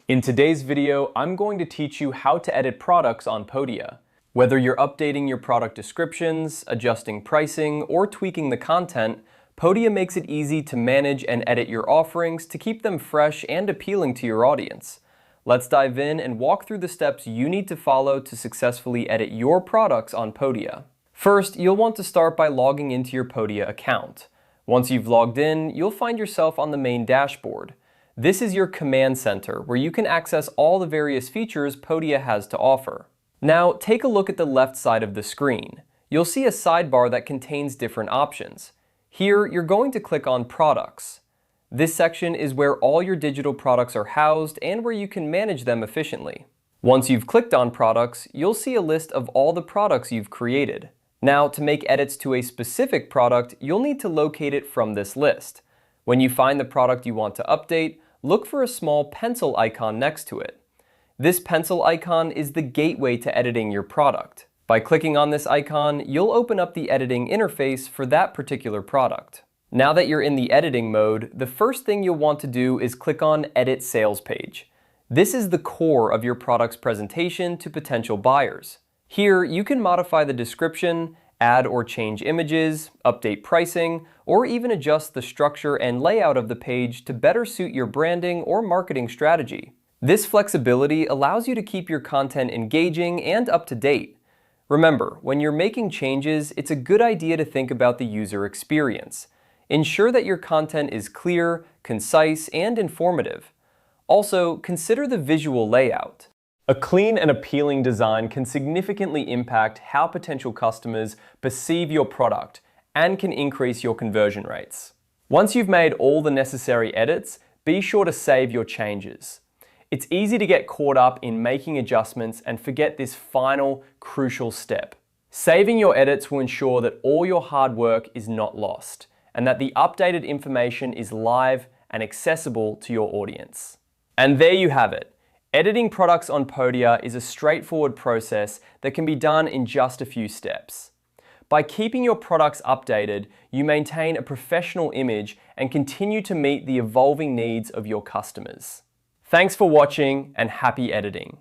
In today's video, I'm going to teach you how to edit products on Podia. Whether you're updating your product descriptions, adjusting pricing, or tweaking the content, Podia makes it easy to manage and edit your offerings to keep them fresh and appealing to your audience. Let's dive in and walk through the steps you need to follow to successfully edit your products on Podia. First, you'll want to start by logging into your Podia account. Once you've logged in, you'll find yourself on the main dashboard. This is your command center, where you can access all the various features Podia has to offer. Now, take a look at the left side of the screen. You'll see a sidebar that contains different options. Here, you're going to click on Products. This section is where all your digital products are housed and where you can manage them efficiently. Once you've clicked on Products, you'll see a list of all the products you've created. Now, to make edits to a specific product, you'll need to locate it from this list. When you find the product you want to update, look for a small pencil icon next to it. This pencil icon is the gateway to editing your product. By clicking on this icon, you'll open up the editing interface for that particular product. Now that you're in the editing mode, the first thing you'll want to do is click on Edit Sales Page. This is the core of your product's presentation to potential buyers. Here, you can modify the description, add or change images, update pricing, or even adjust the structure and layout of the page to better suit your branding or marketing strategy. This flexibility allows you to keep your content engaging and up to date. Remember, when you're making changes, it's a good idea to think about the user experience. Ensure that your content is clear, concise, and informative. Also, consider the visual layout. A clean and appealing design can significantly impact how potential customers perceive your product and can increase your conversion rates. Once you've made all the necessary edits, be sure to save your changes. It's easy to get caught up in making adjustments and forget this final, crucial step. Saving your edits will ensure that all your hard work is not lost and that the updated information is live and accessible to your audience. And there you have it. Editing products on Podia is a straightforward process that can be done in just a few steps. By keeping your products updated, you maintain a professional image and continue to meet the evolving needs of your customers. Thanks for watching and happy editing.